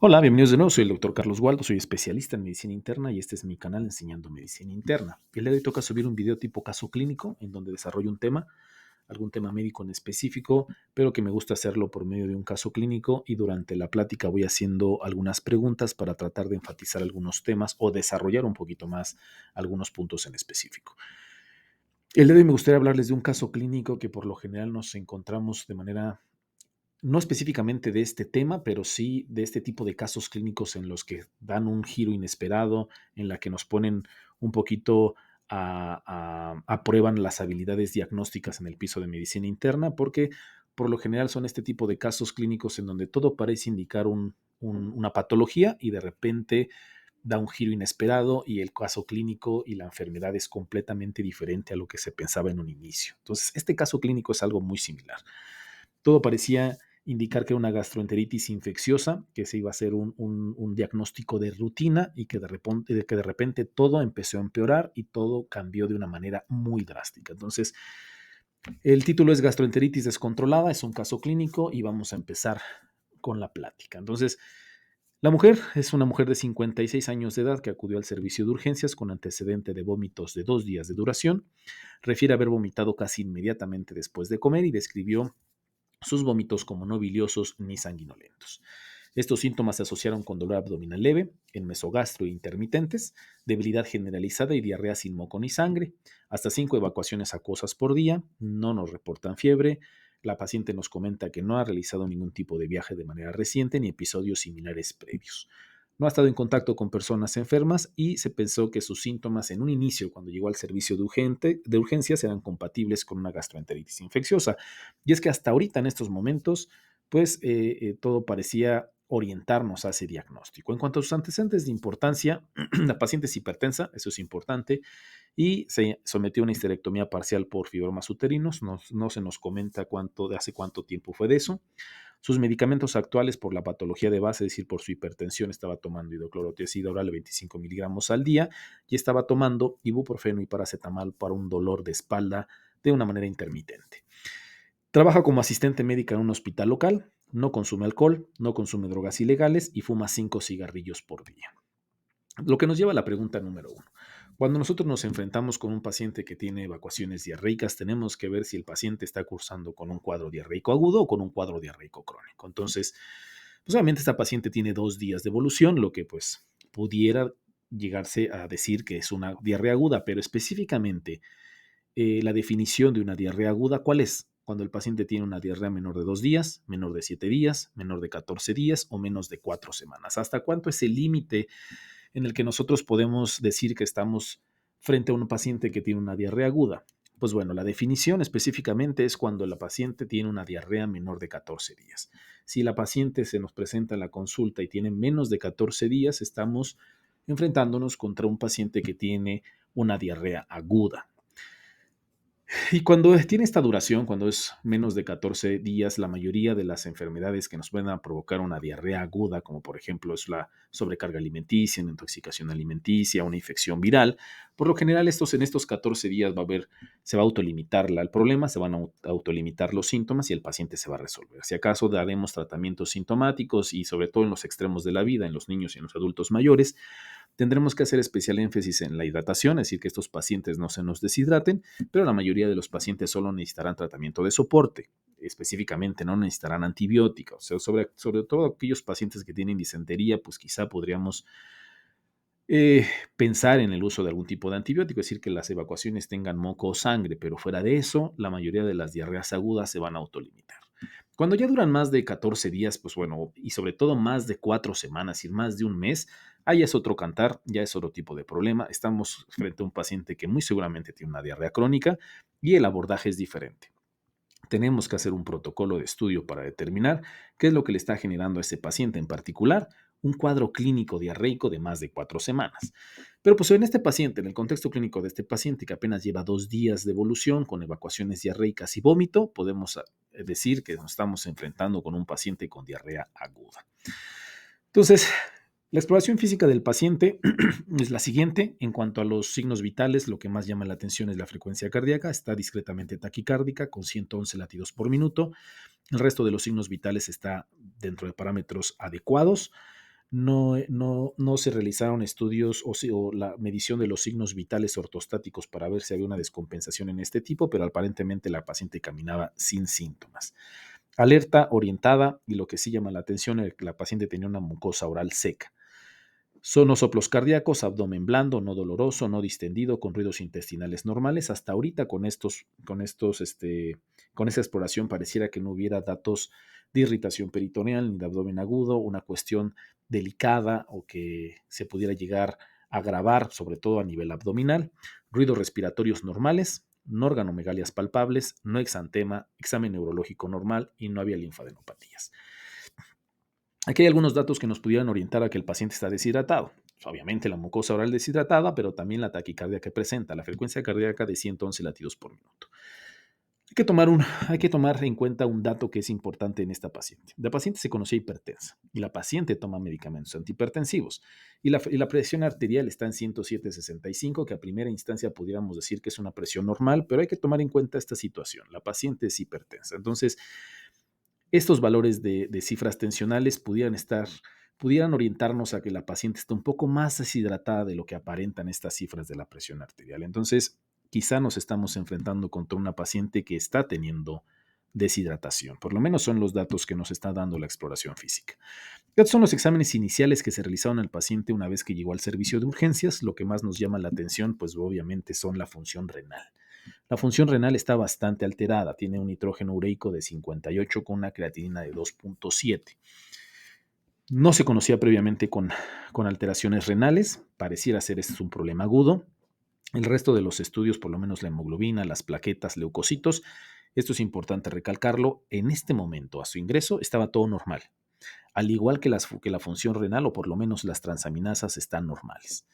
Hola, bienvenidos de nuevo. Soy el doctor Carlos Waldo, soy especialista en medicina interna y este es mi canal Enseñando Medicina Interna. El día de hoy toca subir un video tipo caso clínico en donde desarrollo un tema, algún tema médico en específico, pero que me gusta hacerlo por medio de un caso clínico y durante la plática voy haciendo algunas preguntas para tratar de enfatizar algunos temas o desarrollar un poquito más algunos puntos en específico. El día de hoy me gustaría hablarles de un caso clínico que por lo general nos encontramos de manera no específicamente de este tema, pero sí de este tipo de casos clínicos en los que dan un giro inesperado, en la que nos ponen un poquito a prueba las habilidades diagnósticas en el piso de medicina interna, porque por lo general son este tipo de casos clínicos en donde todo parece indicar una patología y de repente da un giro inesperado y el caso clínico y la enfermedad es completamente diferente a lo que se pensaba en un inicio. Entonces, este caso clínico es algo muy similar. Todo parecía indicar que era una gastroenteritis infecciosa, que se iba a hacer un diagnóstico de rutina y que de repente todo empezó a empeorar y todo cambió de una manera muy drástica. Entonces, el título es Gastroenteritis descontrolada, es un caso clínico y vamos a empezar con la plática. Entonces, la mujer es una mujer de 56 años de edad que acudió al servicio de urgencias con antecedente de vómitos de 2 días de duración. Refiere haber vomitado casi inmediatamente después de comer y describió sus vómitos como no biliosos ni sanguinolentos. Estos síntomas se asociaron con dolor abdominal leve, en mesogastro intermitentes, debilidad generalizada y diarrea sin moco ni sangre, hasta 5 evacuaciones acuosas por día, no nos reportan fiebre. La paciente nos comenta que no ha realizado ningún tipo de viaje de manera reciente ni episodios similares previos. No ha estado en contacto con personas enfermas y se pensó que sus síntomas en un inicio, cuando llegó al servicio de urgencias, eran compatibles con una gastroenteritis infecciosa. Y es que hasta ahorita, en estos momentos, pues todo parecía orientarnos a ese diagnóstico. En cuanto a sus antecedentes de importancia, la paciente es hipertensa, eso es importante, y se sometió a una histerectomía parcial por fibromas uterinos. No se nos comenta de hace cuánto tiempo fue de eso. Sus medicamentos actuales por la patología de base, es decir, por su hipertensión, estaba tomando hidroclorotiazida oral de 25 miligramos al día y estaba tomando ibuprofeno y paracetamol para un dolor de espalda de una manera intermitente. Trabaja como asistente médica en un hospital local, no consume alcohol, no consume drogas ilegales y fuma 5 cigarrillos por día. Lo que nos lleva a la pregunta número uno. Cuando nosotros nos enfrentamos con un paciente que tiene evacuaciones diarreicas, tenemos que ver si el paciente está cursando con un cuadro diarreico agudo o con un cuadro diarreico crónico. Entonces, pues obviamente esta paciente tiene 2 días de evolución, lo que pues pudiera llegarse a decir que es una diarrea aguda, pero específicamente la definición de una diarrea aguda, ¿cuál es? Cuando el paciente tiene una diarrea menor de 2 días, menor de 7 días, menor de 14 días o menos de 4 semanas. ¿Hasta cuánto es el límite en el que nosotros podemos decir que estamos frente a un paciente que tiene una diarrea aguda? Pues bueno, la definición específicamente es cuando la paciente tiene una diarrea menor de 14 días. Si la paciente se nos presenta en la consulta y tiene menos de 14 días, estamos enfrentándonos contra un paciente que tiene una diarrea aguda. Y cuando tiene esta duración, cuando es menos de 14 días, la mayoría de las enfermedades que nos pueden provocar una diarrea aguda, como por ejemplo es la sobrecarga alimenticia, una intoxicación alimenticia, una infección viral, por lo general en estos 14 días se va a autolimitar el problema, se van a autolimitar los síntomas y el paciente se va a resolver. Si acaso daremos tratamientos sintomáticos y sobre todo en los extremos de la vida, en los niños y en los adultos mayores, tendremos que hacer especial énfasis en la hidratación, es decir, que estos pacientes no se nos deshidraten, pero la mayoría de los pacientes solo necesitarán tratamiento de soporte. Específicamente no necesitarán antibióticos. O sea, sobre todo aquellos pacientes que tienen disentería, pues quizá podríamos pensar en el uso de algún tipo de antibiótico, es decir, que las evacuaciones tengan moco o sangre, pero fuera de eso, la mayoría de las diarreas agudas se van a autolimitar. Cuando ya duran más de 14 días, pues bueno, y sobre todo más de 4 semanas y más de un mes, ahí es otro cantar, ya es otro tipo de problema. Estamos frente a un paciente que muy seguramente tiene una diarrea crónica y el abordaje es diferente. Tenemos que hacer un protocolo de estudio para determinar qué es lo que le está generando a ese paciente en particular un cuadro clínico diarreico de más de 4 semanas. Pero pues en este paciente, en el contexto clínico de este paciente que apenas lleva 2 días de evolución con evacuaciones diarreicas y vómito, podemos decir que nos estamos enfrentando con un paciente con diarrea aguda. Entonces, la exploración física del paciente es la siguiente. En cuanto a los signos vitales, lo que más llama la atención es la frecuencia cardíaca. Está discretamente taquicárdica con 111 latidos por minuto. El resto de los signos vitales está dentro de parámetros adecuados. no se realizaron estudios o la medición de los signos vitales ortostáticos para ver si había una descompensación en este tipo, pero aparentemente la paciente caminaba sin síntomas. Alerta orientada, y lo que sí llama la atención es que la paciente tenía una mucosa oral seca. Sonosoplos cardíacos, abdomen blando, no doloroso, no distendido, con ruidos intestinales normales. Hasta ahorita con esta exploración pareciera que no hubiera datos de irritación peritoneal ni de abdomen agudo, una cuestión delicada o que se pudiera llegar a agravar, sobre todo a nivel abdominal. Ruidos respiratorios normales, no organomegalias palpables, no exantema, examen neurológico normal y no había linfadenopatías. Aquí hay algunos datos que nos pudieran orientar a que el paciente está deshidratado. Obviamente la mucosa oral deshidratada, pero también la taquicardia que presenta, la frecuencia cardíaca de 111 latidos por minuto. Hay que tomar en cuenta un dato que es importante en esta paciente. La paciente se conocía hipertensa y la paciente toma medicamentos antihipertensivos y la presión arterial está en 107/65, que a primera instancia pudiéramos decir que es una presión normal, pero hay que tomar en cuenta esta situación. La paciente es hipertensa. Entonces, estos valores de cifras tensionales pudieran orientarnos a que la paciente está un poco más deshidratada de lo que aparentan estas cifras de la presión arterial. Entonces, quizá nos estamos enfrentando contra una paciente que está teniendo deshidratación. Por lo menos son los datos que nos está dando la exploración física. Estos son los exámenes iniciales que se realizaron al paciente una vez que llegó al servicio de urgencias. Lo que más nos llama la atención, pues obviamente son la función renal. La función renal está bastante alterada, tiene un nitrógeno ureico de 58 con una creatinina de 2.7. No se conocía previamente con alteraciones renales, pareciera ser este un problema agudo. El resto de los estudios, por lo menos la hemoglobina, las plaquetas, leucocitos, esto es importante recalcarlo, en este momento a su ingreso estaba todo normal, al igual que la función renal o por lo menos las transaminasas están normales.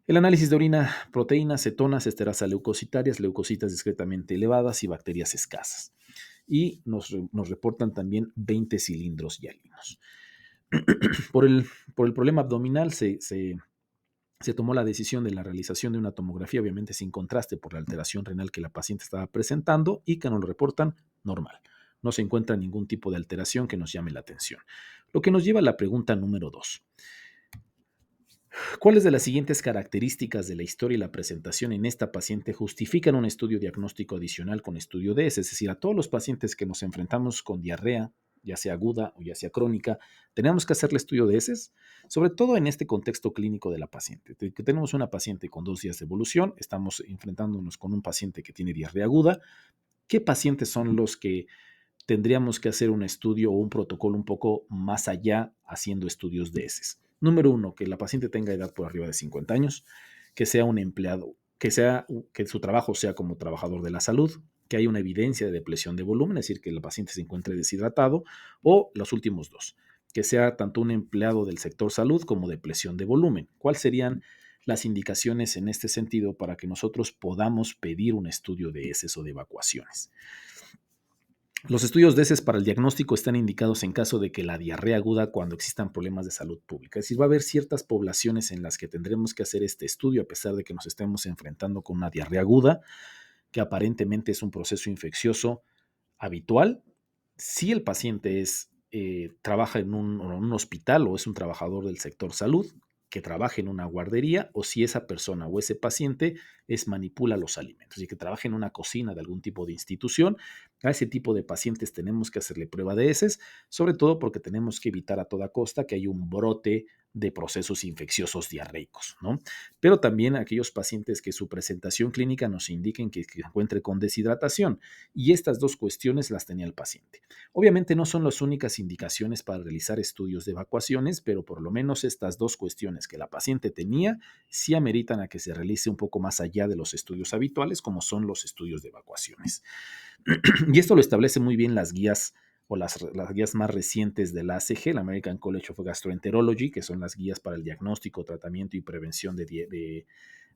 El análisis de orina, proteínas, cetonas, esterasa leucocitarias, leucocitas discretamente elevadas y bacterias escasas. Y nos reportan también 20 cilindros hialinos. Por el problema abdominal se tomó la decisión de la realización de una tomografía, obviamente sin contraste por la alteración renal que la paciente estaba presentando y que nos lo reportan normal. No se encuentra ningún tipo de alteración que nos llame la atención. Lo que nos lleva a la pregunta número 2. ¿Cuáles de las siguientes características de la historia y la presentación en esta paciente justifican un estudio diagnóstico adicional con estudio de heces? Es decir, a todos los pacientes que nos enfrentamos con diarrea, ya sea aguda o ya sea crónica, tenemos que hacerle estudio de heces, sobre todo en este contexto clínico de la paciente. Que tenemos una paciente con 2 días de evolución, estamos enfrentándonos con un paciente que tiene diarrea aguda. ¿Qué pacientes son los que tendríamos que hacer un estudio o un protocolo un poco más allá haciendo estudios de heces? Número 1, que la paciente tenga edad por arriba de 50 años, que sea un empleado, que su trabajo sea como trabajador de la salud, que haya una evidencia de depresión de volumen, es decir, que el paciente se encuentre deshidratado, o los últimos dos, que sea tanto un empleado del sector salud como depresión de volumen. ¿Cuáles serían las indicaciones en este sentido para que nosotros podamos pedir un estudio de heces o de evacuaciones? Los estudios de heces para el diagnóstico están indicados en caso de que la diarrea aguda cuando existan problemas de salud pública. Es decir, va a haber ciertas poblaciones en las que tendremos que hacer este estudio a pesar de que nos estemos enfrentando con una diarrea aguda, que aparentemente es un proceso infeccioso habitual. Si el paciente trabaja en un hospital o es un trabajador del sector salud, que trabaje en una guardería, o si esa persona o ese paciente manipula los alimentos y que trabaje en una cocina de algún tipo de institución. A ese tipo de pacientes tenemos que hacerle prueba de heces, sobre todo porque tenemos que evitar a toda costa que haya un brote de procesos infecciosos diarreicos, ¿no? Pero también aquellos pacientes que su presentación clínica nos indiquen que se encuentre con deshidratación, y estas dos cuestiones las tenía el paciente. Obviamente no son las únicas indicaciones para realizar estudios de evacuaciones, pero por lo menos estas dos cuestiones que la paciente tenía sí ameritan a que se realice un poco más allá de los estudios habituales, como son los estudios de evacuaciones. Y esto lo establece muy bien las guías o las guías más recientes de la ACG, la American College of Gastroenterology, que son las guías para el diagnóstico, tratamiento y prevención de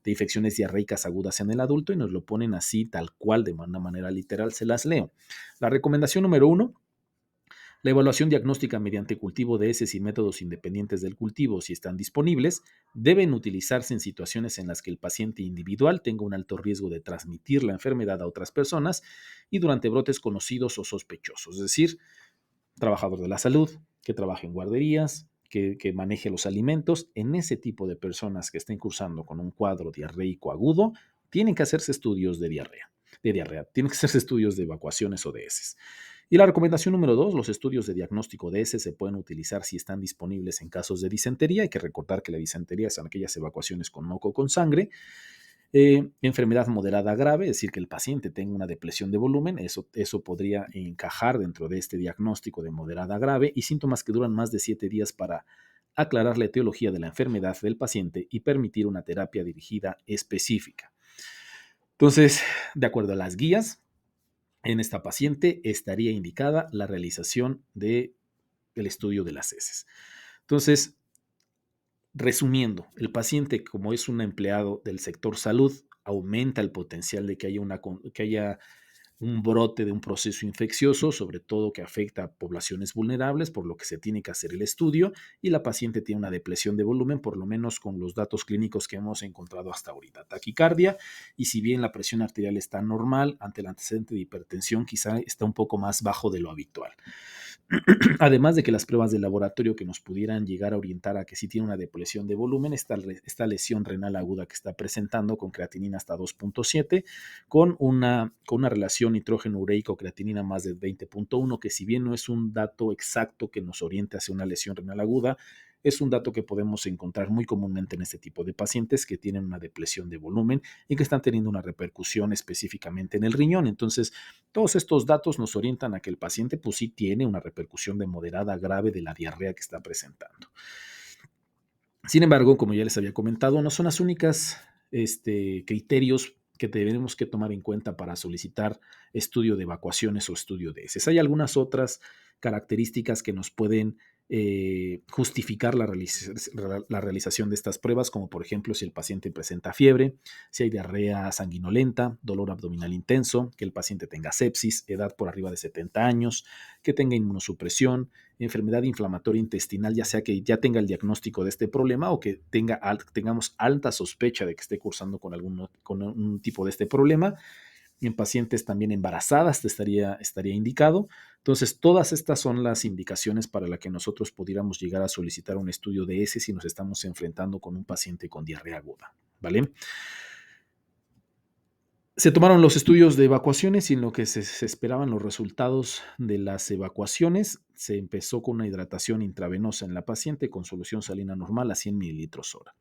infecciones diarreicas agudas en el adulto, y nos lo ponen así, tal cual, de una manera literal. Se las leo. La recomendación número 1: la evaluación diagnóstica mediante cultivo de heces y métodos independientes del cultivo, si están disponibles, deben utilizarse en situaciones en las que el paciente individual tenga un alto riesgo de transmitir la enfermedad a otras personas y durante brotes conocidos o sospechosos, es decir, trabajador de la salud, que trabaje en guarderías, que maneje los alimentos. En ese tipo de personas que estén cursando con un cuadro diarreico agudo, tienen que hacerse estudios de diarrea, tienen que hacerse estudios de evacuaciones o de heces. Y la recomendación número 2, los estudios de diagnóstico de heces se pueden utilizar si están disponibles en casos de disentería. Hay que recordar que la disentería son aquellas evacuaciones con moco con sangre. Enfermedad moderada grave, es decir, que el paciente tenga una depresión de volumen, eso podría encajar dentro de este diagnóstico de moderada grave, y síntomas que duran más de 7 días para aclarar la etiología de la enfermedad del paciente y permitir una terapia dirigida específica. Entonces, de acuerdo a las guías, en esta paciente estaría indicada la realización del estudio de las heces. Entonces, resumiendo, el paciente, como es un empleado del sector salud, aumenta el potencial de que haya un brote de un proceso infeccioso, sobre todo que afecta a poblaciones vulnerables, por lo que se tiene que hacer el estudio, y la paciente tiene una depresión de volumen, por lo menos con los datos clínicos que hemos encontrado hasta ahorita. Taquicardia, y si bien la presión arterial está normal, ante el antecedente de hipertensión quizá está un poco más bajo de lo habitual. Además de que las pruebas de laboratorio que nos pudieran llegar a orientar a que sí tiene una depresión de volumen, esta lesión renal aguda que está presentando con creatinina hasta 2.7, con una relación nitrógeno ureico creatinina más de 20.1, que si bien no es un dato exacto que nos oriente hacia una lesión renal aguda, es un dato que podemos encontrar muy comúnmente en este tipo de pacientes que tienen una depresión de volumen y que están teniendo una repercusión específicamente en el riñón. Entonces, todos estos datos nos orientan a que el paciente pues sí tiene una repercusión de moderada a grave de la diarrea que está presentando. Sin embargo, como ya les había comentado, no son las únicas criterios que tenemos que tomar en cuenta para solicitar estudio de evacuaciones o estudio de heces. Hay algunas otras características que nos pueden justificar la realización de estas pruebas, como por ejemplo si el paciente presenta fiebre, si hay diarrea sanguinolenta, dolor abdominal intenso, que el paciente tenga sepsis, edad por arriba de 70 años, que tenga inmunosupresión, enfermedad inflamatoria intestinal, ya sea que ya tenga el diagnóstico de este problema o que tengamos alta sospecha de que esté cursando con un tipo de este problema. En pacientes también embarazadas estaría indicado. Entonces, todas estas son las indicaciones para las que nosotros pudiéramos llegar a solicitar un estudio de ese si nos estamos enfrentando con un paciente con diarrea aguda, ¿vale? Se tomaron los estudios de evacuaciones y en lo que se esperaban los resultados de las evacuaciones, se empezó con una hidratación intravenosa en la paciente con solución salina normal a 100 mililitros hora.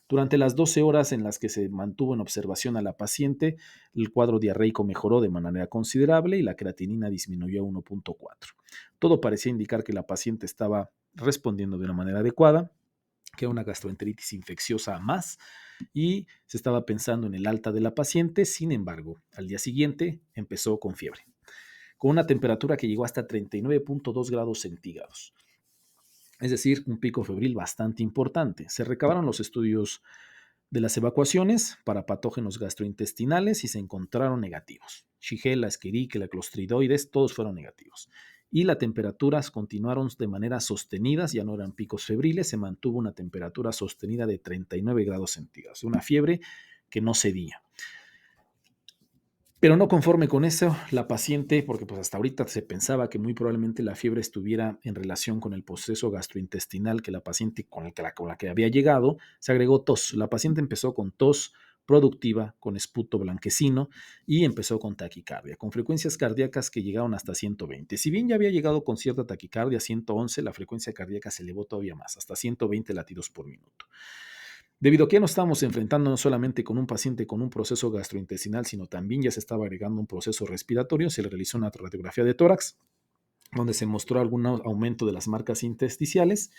Durante las 12 horas en las que se mantuvo en observación a la paciente, el cuadro diarreico mejoró de manera considerable y la creatinina disminuyó a 1.4. Todo parecía indicar que la paciente estaba respondiendo de una manera adecuada, que era una gastroenteritis infecciosa a más, y se estaba pensando en el alta de la paciente. Sin embargo, al día siguiente empezó con fiebre, con una temperatura que llegó hasta 39.2 grados centígrados. Es decir, un pico febril bastante importante. Se recabaron los estudios de las evacuaciones para patógenos gastrointestinales y se encontraron negativos. Shigella, Escherichia, Clostridoides, todos fueron negativos. Y las temperaturas continuaron de manera sostenidas, ya no eran picos febriles, se mantuvo una temperatura sostenida de 39 grados centígrados, una fiebre que no cedía. Pero no conforme con eso, la paciente, porque pues hasta ahorita se pensaba que muy probablemente la fiebre estuviera en relación con el proceso gastrointestinal que la paciente con la que había llegado, se agregó tos. La paciente empezó con tos productiva, con esputo blanquecino y empezó con taquicardia, con frecuencias cardíacas que llegaron hasta 120. Si bien ya había llegado con cierta taquicardia, 111, la frecuencia cardíaca se elevó todavía más, hasta 120 latidos por minuto. Debido a que nos estamos enfrentando no solamente con un paciente con un proceso gastrointestinal, sino también ya se estaba agregando un proceso respiratorio, se le realizó una radiografía de tórax, donde se mostró algún aumento de las marcas intersticiales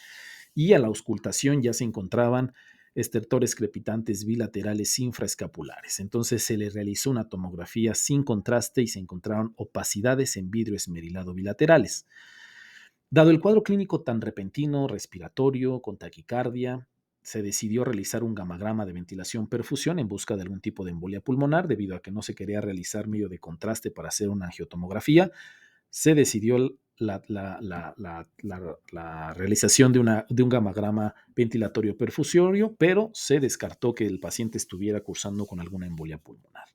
y a la auscultación ya se encontraban estertores crepitantes bilaterales infraescapulares. Entonces se le realizó una tomografía sin contraste y se encontraron opacidades en vidrio esmerilado bilaterales. Dado el cuadro clínico tan repentino, respiratorio, con taquicardia, se decidió realizar un gamagrama de ventilación-perfusión en busca de algún tipo de embolia pulmonar, debido a que no se quería realizar medio de contraste para hacer una angiotomografía. Se decidió la realización de un gamagrama ventilatorio perfusorio, pero se descartó que el paciente estuviera cursando con alguna embolia pulmonar.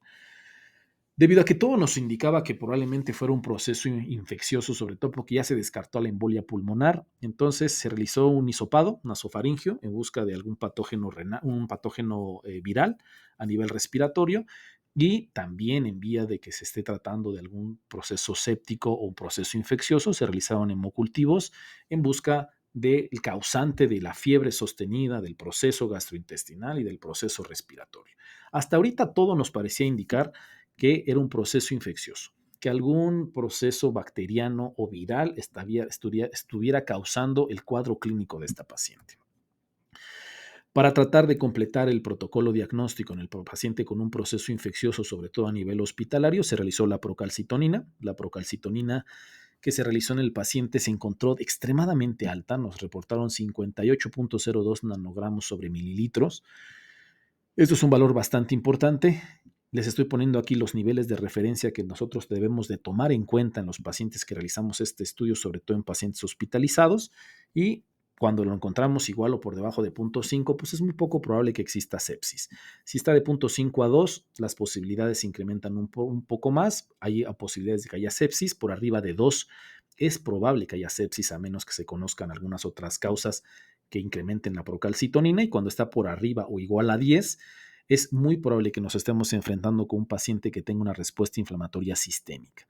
Debido a que todo nos indicaba que probablemente fuera un proceso infeccioso, sobre todo porque ya se descartó la embolia pulmonar, entonces se realizó un hisopado nasofaringio en busca de algún patógeno renal, un patógeno viral a nivel respiratorio, y también en vía de que se esté tratando de algún proceso séptico o un proceso infeccioso, se realizaron hemocultivos en busca del causante de la fiebre sostenida, del proceso gastrointestinal y del proceso respiratorio. Hasta ahorita todo nos parecía indicar que era un proceso infeccioso, que algún proceso bacteriano o viral estuviera causando el cuadro clínico de esta paciente. Para tratar de completar el protocolo diagnóstico en el paciente con un proceso infeccioso, sobre todo a nivel hospitalario, se realizó la procalcitonina. La procalcitonina que se realizó en el paciente se encontró extremadamente alta, nos reportaron 58.02 nanogramos sobre mililitros. Esto es un valor bastante importante. Les estoy poniendo aquí los niveles de referencia que nosotros debemos de tomar en cuenta en los pacientes que realizamos este estudio, sobre todo en pacientes hospitalizados, y cuando lo encontramos igual o por debajo de 0.5, pues es muy poco probable que exista sepsis. Si está de 0.5 a 2, las posibilidades se incrementan un poco más, hay posibilidades de que haya sepsis. Por arriba de 2 es probable que haya sepsis, a menos que se conozcan algunas otras causas que incrementen la procalcitonina, y cuando está por arriba o igual a 10, es muy probable que nos estemos enfrentando con un paciente que tenga una respuesta inflamatoria sistémica,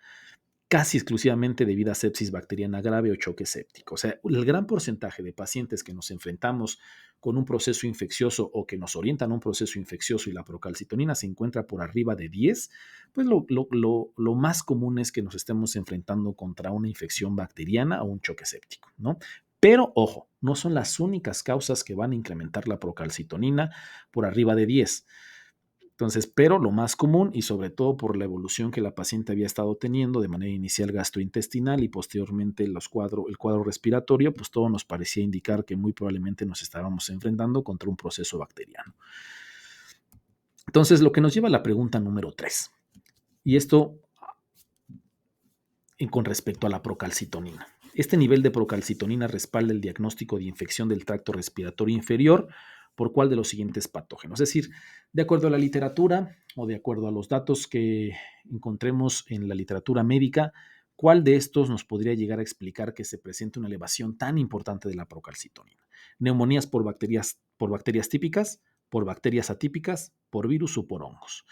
casi exclusivamente debido a sepsis bacteriana grave o choque séptico. O sea, el gran porcentaje de pacientes que nos enfrentamos con un proceso infeccioso o que nos orientan a un proceso infeccioso y la procalcitonina se encuentra por arriba de 10, pues lo más común es que nos estemos enfrentando contra una infección bacteriana o un choque séptico, ¿no? Pero ojo, no son las únicas causas que van a incrementar la procalcitonina por arriba de 10. Entonces, pero lo más común, y sobre todo por la evolución que la paciente había estado teniendo de manera inicial gastrointestinal y posteriormente el cuadro respiratorio, pues todo nos parecía indicar que muy probablemente nos estábamos enfrentando contra un proceso bacteriano. Entonces, lo que nos lleva a la pregunta número 3, y esto con respecto a la procalcitonina. Este nivel de procalcitonina respalda el diagnóstico de infección del tracto respiratorio inferior por cuál de los siguientes patógenos. Es decir, de acuerdo a la literatura o de acuerdo a los datos que encontremos en la literatura médica, ¿cuál de estos nos podría llegar a explicar que se presente una elevación tan importante de la procalcitonina? Neumonías por bacterias típicas, por bacterias atípicas, por virus o por hongos.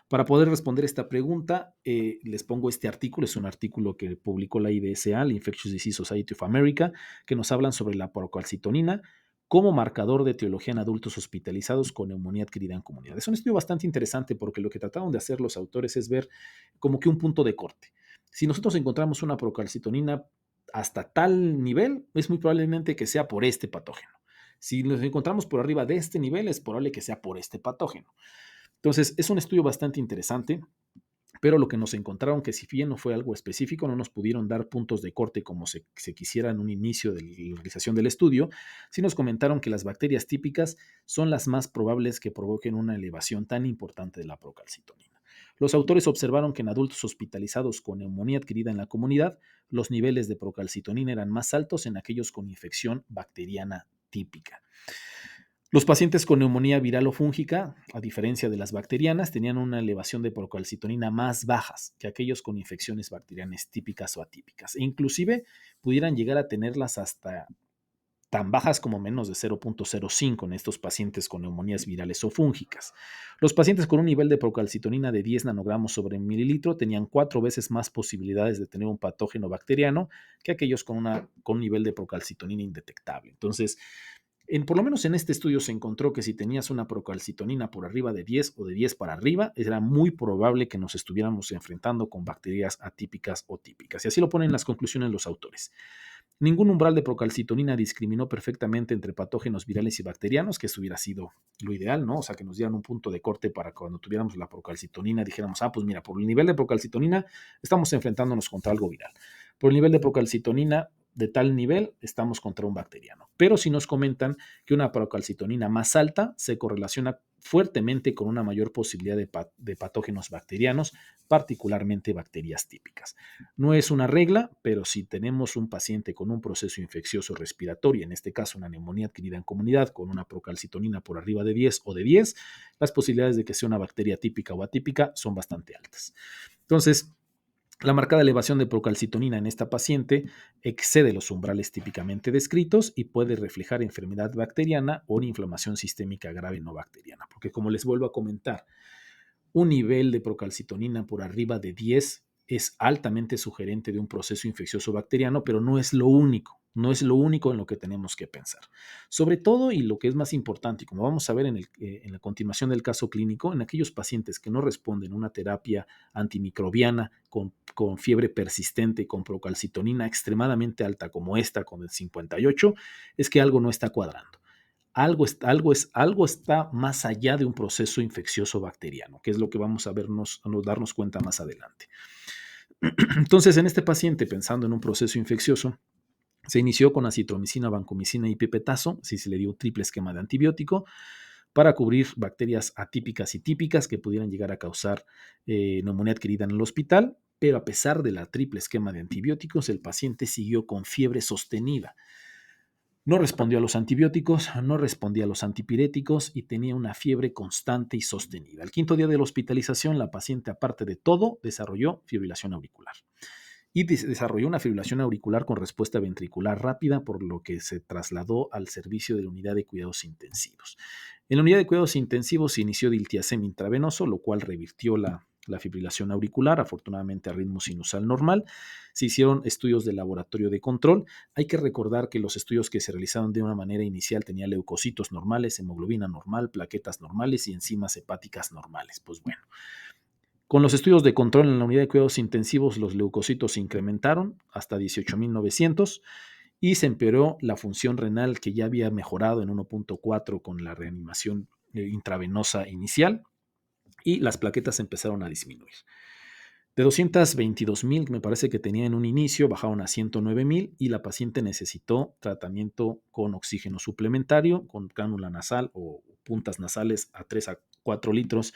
Para poder responder esta pregunta, les pongo este artículo. Es un artículo que publicó la IDSA, la Infectious Disease Society of America, que nos hablan sobre la procalcitonina como marcador de etiología en adultos hospitalizados con neumonía adquirida en comunidad. Es un estudio bastante interesante porque lo que trataron de hacer los autores es ver como que un punto de corte. Si nosotros encontramos una procalcitonina hasta tal nivel, es muy probablemente que sea por este patógeno. Si nos encontramos por arriba de este nivel, es probable que sea por este patógeno. Entonces, es un estudio bastante interesante, pero lo que nos encontraron, que si bien no fue algo específico, no nos pudieron dar puntos de corte como se quisiera en un inicio de la realización del estudio, sí nos comentaron que las bacterias típicas son las más probables que provoquen una elevación tan importante de la procalcitonina. Los autores observaron que en adultos hospitalizados con neumonía adquirida en la comunidad, los niveles de procalcitonina eran más altos en aquellos con infección bacteriana típica. Los pacientes con neumonía viral o fúngica, a diferencia de las bacterianas, tenían una elevación de procalcitonina más bajas que aquellos con infecciones bacterianas típicas o atípicas. E inclusive pudieran llegar a tenerlas hasta tan bajas como menos de 0.05 en estos pacientes con neumonías virales o fúngicas. Los pacientes con un nivel de procalcitonina de 10 nanogramos sobre mililitro tenían 4 veces más posibilidades de tener un patógeno bacteriano que aquellos con un nivel de procalcitonina indetectable. Entonces, por lo menos en este estudio se encontró que si tenías una procalcitonina por arriba de 10 o de 10 para arriba, era muy probable que nos estuviéramos enfrentando con bacterias atípicas o típicas. Y así lo ponen en las conclusiones los autores. Ningún umbral de procalcitonina discriminó perfectamente entre patógenos virales y bacterianos, que eso hubiera sido lo ideal, ¿no? O sea, que nos dieran un punto de corte para cuando tuviéramos la procalcitonina, dijéramos, pues mira, por el nivel de procalcitonina estamos enfrentándonos contra algo viral. Por el nivel de procalcitonina de tal nivel, estamos contra un bacteriano. Pero si nos comentan que una procalcitonina más alta se correlaciona fuertemente con una mayor posibilidad de patógenos bacterianos, particularmente bacterias típicas. No es una regla, pero si tenemos un paciente con un proceso infeccioso respiratorio, en este caso una neumonía adquirida en comunidad con una procalcitonina por arriba de 10 o de 10, las posibilidades de que sea una bacteria típica o atípica son bastante altas. Entonces, la marcada elevación de procalcitonina en esta paciente excede los umbrales típicamente descritos y puede reflejar enfermedad bacteriana o una inflamación sistémica grave no bacteriana, porque como les vuelvo a comentar, un nivel de procalcitonina por arriba de 10 es altamente sugerente de un proceso infeccioso bacteriano, pero no es lo único, no es lo único en lo que tenemos que pensar. Sobre todo, y lo que es más importante, y como vamos a ver en la continuación del caso clínico, en aquellos pacientes que no responden a una terapia antimicrobiana con fiebre persistente, con procalcitonina extremadamente alta como esta, con el 58, es que algo no está cuadrando. Algo está más allá de un proceso infeccioso bacteriano, que es lo que vamos a darnos cuenta más adelante. Entonces, en este paciente, pensando en un proceso infeccioso, se inició con acitromicina, vancomicina y pipetazo, así se le dio un triple esquema de antibiótico para cubrir bacterias atípicas y típicas que pudieran llegar a causar neumonía adquirida en el hospital, pero a pesar de la triple esquema de antibióticos, el paciente siguió con fiebre sostenida. No respondió a los antibióticos, no respondía a los antipiréticos y tenía una fiebre constante y sostenida. Al quinto día de la hospitalización, la paciente, aparte de todo, desarrolló fibrilación auricular. Y desarrolló una fibrilación auricular con respuesta ventricular rápida, por lo que se trasladó al servicio de la unidad de cuidados intensivos. En la unidad de cuidados intensivos se inició diltiazem intravenoso, lo cual revirtió la fibrilación auricular, afortunadamente a ritmo sinusal normal. Se hicieron estudios de laboratorio de control. Hay que recordar que los estudios que se realizaron de una manera inicial tenían leucocitos normales, hemoglobina normal, plaquetas normales y enzimas hepáticas normales. Pues bueno, con los estudios de control en la unidad de cuidados intensivos, los leucocitos se incrementaron hasta 18.900 y se empeoró la función renal que ya había mejorado en 1.4 con la reanimación intravenosa inicial y las plaquetas empezaron a disminuir. De 222.000, me parece que tenía en un inicio, bajaron a 109.000 y la paciente necesitó tratamiento con oxígeno suplementario, con cánula nasal o puntas nasales a 3 a 4 litros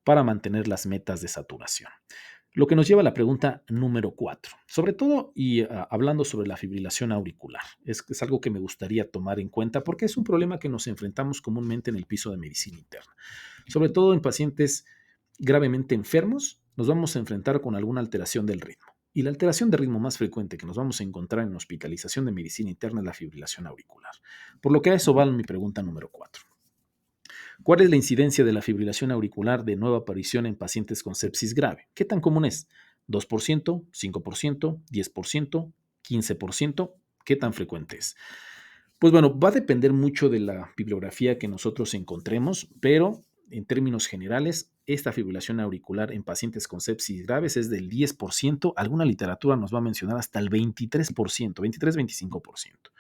para mantener las metas de saturación. Lo que nos lleva a la pregunta número 4, sobre todo y hablando sobre la fibrilación auricular. Es algo que me gustaría tomar en cuenta porque es un problema que nos enfrentamos comúnmente en el piso de medicina interna. Sobre todo en pacientes gravemente enfermos, nos vamos a enfrentar con alguna alteración del ritmo. Y la alteración de ritmo más frecuente que nos vamos a encontrar en hospitalización de medicina interna es la fibrilación auricular. Por lo que a eso va mi pregunta número 4. ¿Cuál es la incidencia de la fibrilación auricular de nueva aparición en pacientes con sepsis grave? ¿Qué tan común es? ¿2%, 5%, 10%, 15%? ¿Qué tan frecuente es? Pues bueno, va a depender mucho de la bibliografía que nosotros encontremos, pero en términos generales, esta fibrilación auricular en pacientes con sepsis graves es del 10%. Alguna literatura nos va a mencionar hasta el 23%, 23-25%.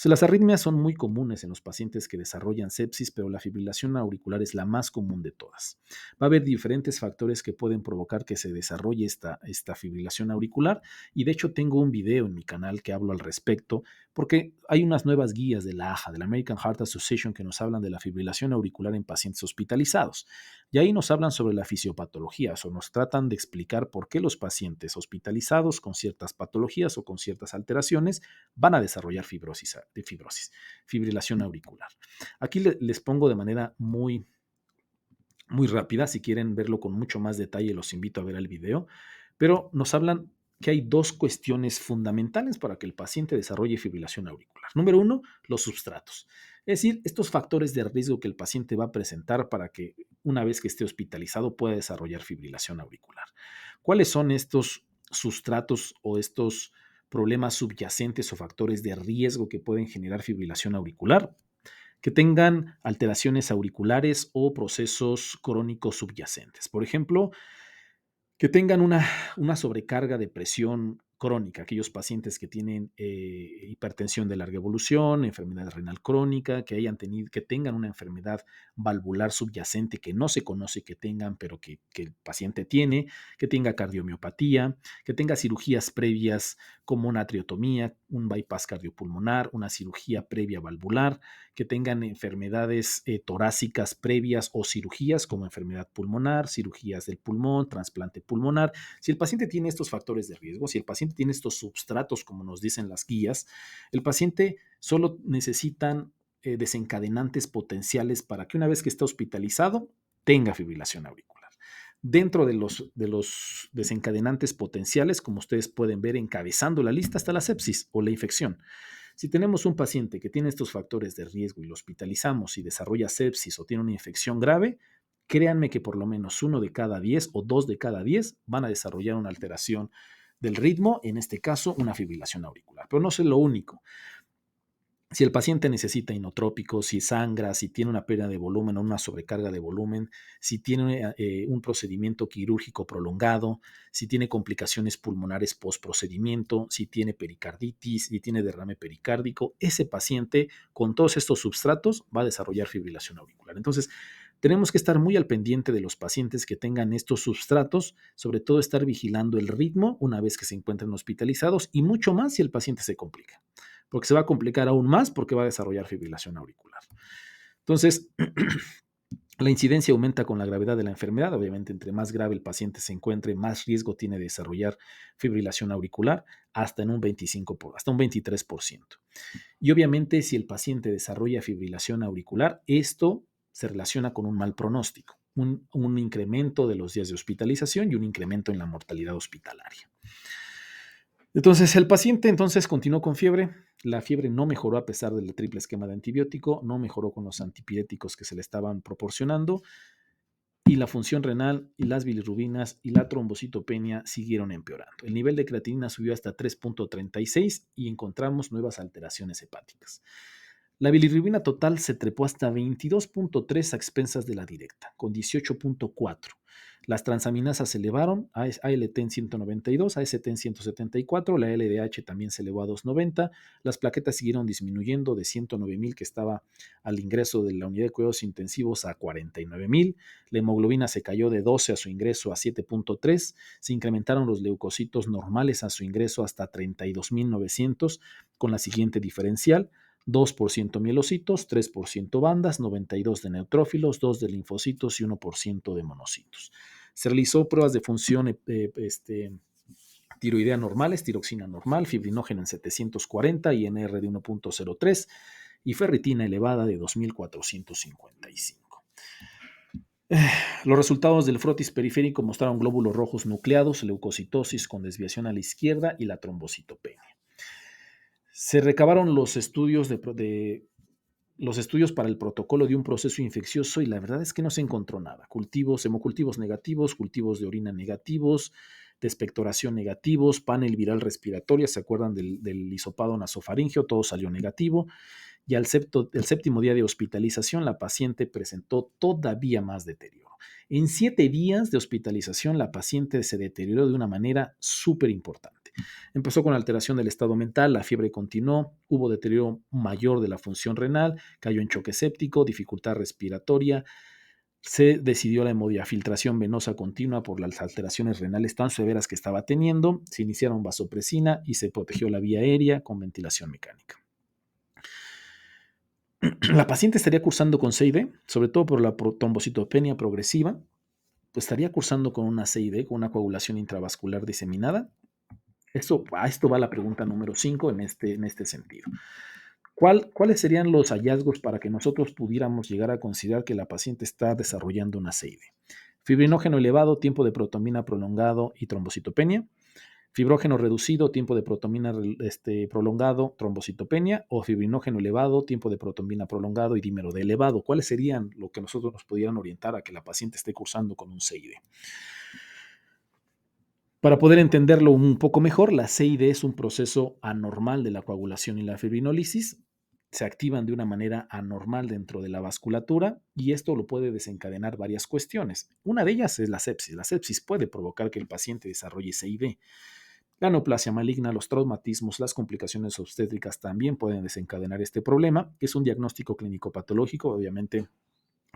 Las arritmias son muy comunes en los pacientes que desarrollan sepsis, pero la fibrilación auricular es la más común de todas. Va a haber diferentes factores que pueden provocar que se desarrolle esta fibrilación auricular y de hecho tengo un video en mi canal que hablo al respecto porque hay unas nuevas guías de la AHA, de la American Heart Association, que nos hablan de la fibrilación auricular en pacientes hospitalizados. Y ahí nos hablan sobre la fisiopatología, o nos tratan de explicar por qué los pacientes hospitalizados con ciertas patologías o con ciertas alteraciones van a desarrollar fibrilación auricular. Aquí les pongo de manera muy, muy rápida, si quieren verlo con mucho más detalle, los invito a ver el video, pero nos hablan que hay dos cuestiones fundamentales para que el paciente desarrolle fibrilación auricular. Número uno, los substratos. Es decir, estos factores de riesgo que el paciente va a presentar para que una vez que esté hospitalizado pueda desarrollar fibrilación auricular. ¿Cuáles son estos sustratos o estos problemas subyacentes o factores de riesgo que pueden generar fibrilación auricular? Que tengan alteraciones auriculares o procesos crónicos subyacentes. Por ejemplo, que tengan una sobrecarga de presión crónica, aquellos pacientes que tienen hipertensión de larga evolución, enfermedad renal crónica, que tengan una enfermedad valvular subyacente que no se conoce que tengan, pero que el paciente tiene, que tenga cardiomiopatía, que tenga cirugías previas como una triotomía, un bypass cardiopulmonar, una cirugía previa valvular, que tengan enfermedades torácicas previas o cirugías como enfermedad pulmonar, cirugías del pulmón, trasplante pulmonar. Si el paciente tiene estos factores de riesgo, si el paciente tiene estos substratos, como nos dicen las guías, el paciente solo necesitan desencadenantes potenciales para que una vez que esté hospitalizado tenga fibrilación auricular. Dentro de los desencadenantes potenciales, como ustedes pueden ver encabezando la lista, está la sepsis o la infección. Si tenemos un paciente que tiene estos factores de riesgo y lo hospitalizamos y desarrolla sepsis o tiene una infección grave, créanme que por lo menos 1 de cada 10 o 2 de cada 10 van a desarrollar una alteración del ritmo, en este caso una fibrilación auricular. Pero no es lo único. Si el paciente necesita inotrópicos, si sangra, si tiene una pérdida de volumen o una sobrecarga de volumen, si tiene un procedimiento quirúrgico prolongado, si tiene complicaciones pulmonares post-procedimiento, si tiene pericarditis, si tiene derrame pericárdico, ese paciente con todos estos substratos va a desarrollar fibrilación auricular. Entonces, tenemos que estar muy al pendiente de los pacientes que tengan estos substratos, sobre todo estar vigilando el ritmo una vez que se encuentren hospitalizados y mucho más si el paciente se complica, porque se va a complicar aún más porque va a desarrollar fibrilación auricular. Entonces, la incidencia aumenta con la gravedad de la enfermedad. Obviamente, entre más grave el paciente se encuentre, más riesgo tiene de desarrollar fibrilación auricular, hasta en un 23%. Y obviamente, si el paciente desarrolla fibrilación auricular, esto se relaciona con un mal pronóstico, un incremento de los días de hospitalización y un incremento en la mortalidad hospitalaria. Entonces, el paciente continuó con fiebre. La fiebre no mejoró a pesar del triple esquema de antibiótico, no mejoró con los antipiréticos que se le estaban proporcionando, y la función renal y las bilirrubinas y la trombocitopenia siguieron empeorando. El nivel de creatinina subió hasta 3.36 y encontramos nuevas alteraciones hepáticas. La bilirrubina total se trepó hasta 22.3 a expensas de la directa, con 18.4. Las transaminasas se elevaron, ALT en 192, AST en 174, la LDH también se elevó a 290, las plaquetas siguieron disminuyendo de 109.000 que estaba al ingreso de la unidad de cuidados intensivos a 49.000, la hemoglobina se cayó de 12 a su ingreso a 7.3, se incrementaron los leucocitos normales a su ingreso hasta 32.900 con la siguiente diferencial: 2% mielocitos, 3% bandas, 92 de neutrófilos, 2 de linfocitos y 1% de monocitos. Se realizó pruebas de función tiroidea normales, tiroxina normal, fibrinógeno en 740, INR de 1.03 y ferritina elevada de 2455. Los resultados del frotis periférico mostraron glóbulos rojos nucleados, leucocitosis con desviación a la izquierda y la trombocitopenia. Se recabaron los estudios los estudios para el protocolo de un proceso infeccioso y la verdad es que no se encontró nada. Hemocultivos negativos, cultivos de orina negativos, de expectoración negativos, panel viral respiratoria, ¿se acuerdan del hisopado nasofaringeo? Todo salió negativo. Y el séptimo día de hospitalización, la paciente presentó todavía más deterioro. En 7 días de hospitalización, la paciente se deterioró de una manera súper importante. Empezó con alteración del estado mental, la fiebre continuó, hubo deterioro mayor de la función renal, cayó en choque séptico, dificultad respiratoria, se decidió la hemodiafiltración venosa continua por las alteraciones renales tan severas que estaba teniendo, se iniciaron vasopresina y se protegió la vía aérea con ventilación mecánica. La paciente estaría cursando con CID, sobre todo por la trombocitopenia progresiva, pues estaría cursando con una CID, con una coagulación intravascular diseminada. A esto va la pregunta número 5 en este sentido. ¿Cuáles serían los hallazgos para que nosotros pudiéramos llegar a considerar que la paciente está desarrollando una CID? Fibrinógeno elevado, tiempo de protomina prolongado y trombocitopenia. Fibrógeno reducido, tiempo de protomina prolongado, trombocitopenia, o fibrinógeno elevado, tiempo de protomina prolongado y dímero D elevado. ¿Cuáles serían lo que nosotros nos pudieran orientar a que la paciente esté cursando con un CID? Para poder entenderlo un poco mejor, la CID es un proceso anormal de la coagulación y la fibrinólisis. Se activan de una manera anormal dentro de la vasculatura y esto lo puede desencadenar varias cuestiones. Una de ellas es la sepsis. La sepsis puede provocar que el paciente desarrolle CID. La neoplasia maligna, los traumatismos, las complicaciones obstétricas también pueden desencadenar este problema. Es un diagnóstico clínico patológico, obviamente,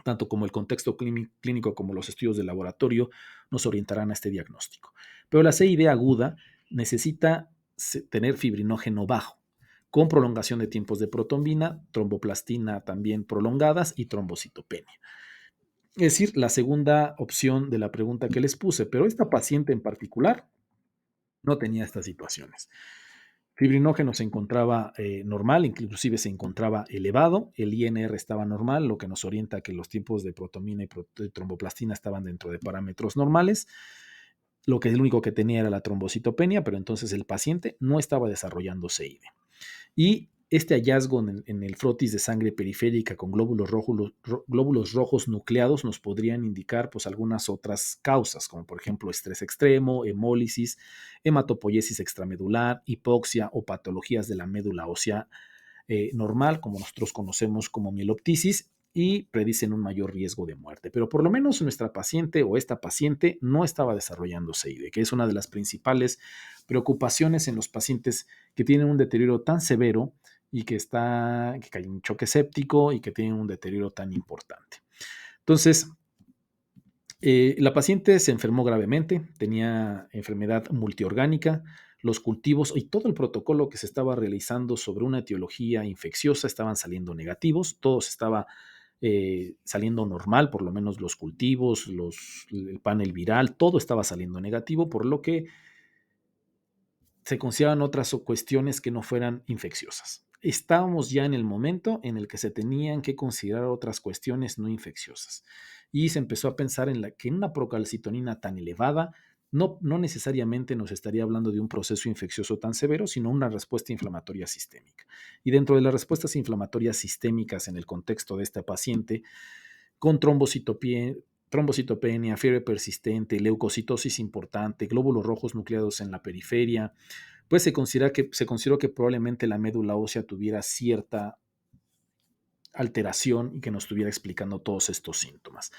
tanto como el contexto clínico como los estudios de laboratorio nos orientarán a este diagnóstico. Pero la CID aguda necesita tener fibrinógeno bajo, con prolongación de tiempos de protombina, tromboplastina también prolongadas y trombocitopenia. Es decir, la segunda opción de la pregunta que les puse, pero esta paciente en particular no tenía estas situaciones. Fibrinógeno se encontraba normal, inclusive se encontraba elevado, el INR estaba normal, lo que nos orienta a que los tiempos de protomina y tromboplastina estaban dentro de parámetros normales. El único que tenía era la trombocitopenia, pero entonces el paciente no estaba desarrollando CID. Y este hallazgo en el frotis de sangre periférica con glóbulos rojos nucleados nos podrían indicar pues, algunas otras causas, como por ejemplo estrés extremo, hemólisis, hematopoiesis extramedular, hipoxia o patologías de la médula ósea normal, como nosotros conocemos como mieloptisis, y predicen un mayor riesgo de muerte. Pero por lo menos nuestra paciente o esta paciente no estaba desarrollando CID, que es una de las principales preocupaciones en los pacientes que tienen un deterioro tan severo y que hay un choque séptico y que tienen un deterioro tan importante. Entonces, la paciente se enfermó gravemente, tenía enfermedad multiorgánica, los cultivos y todo el protocolo que se estaba realizando sobre una etiología infecciosa estaban saliendo negativos, todo estaba saliendo normal, por lo menos los cultivos, el panel viral, todo estaba saliendo negativo, por lo que se consideraban otras cuestiones que no fueran infecciosas. Estábamos ya en el momento en el que se tenían que considerar otras cuestiones no infecciosas. Y se empezó a pensar que en una procalcitonina tan elevada no necesariamente nos estaría hablando de un proceso infeccioso tan severo, sino una respuesta inflamatoria sistémica. Y dentro de las respuestas inflamatorias sistémicas en el contexto de este paciente, con trombocitopenia, fiebre persistente, leucocitosis importante, glóbulos rojos nucleados en la periferia, pues se consideró que probablemente la médula ósea tuviera cierta alteración y que nos estuviera explicando todos estos síntomas.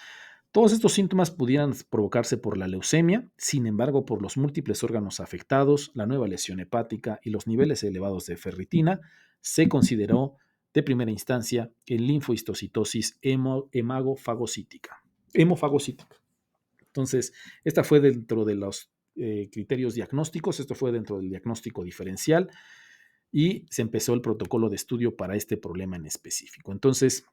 Todos estos síntomas pudieran provocarse por la leucemia, sin embargo, por los múltiples órganos afectados, la nueva lesión hepática y los niveles elevados de ferritina, se consideró de primera instancia en linfohistocitosis hemofagocítica. Entonces, esta fue dentro de los criterios diagnósticos, esto fue dentro del diagnóstico diferencial y se empezó el protocolo de estudio para este problema en específico. Entonces,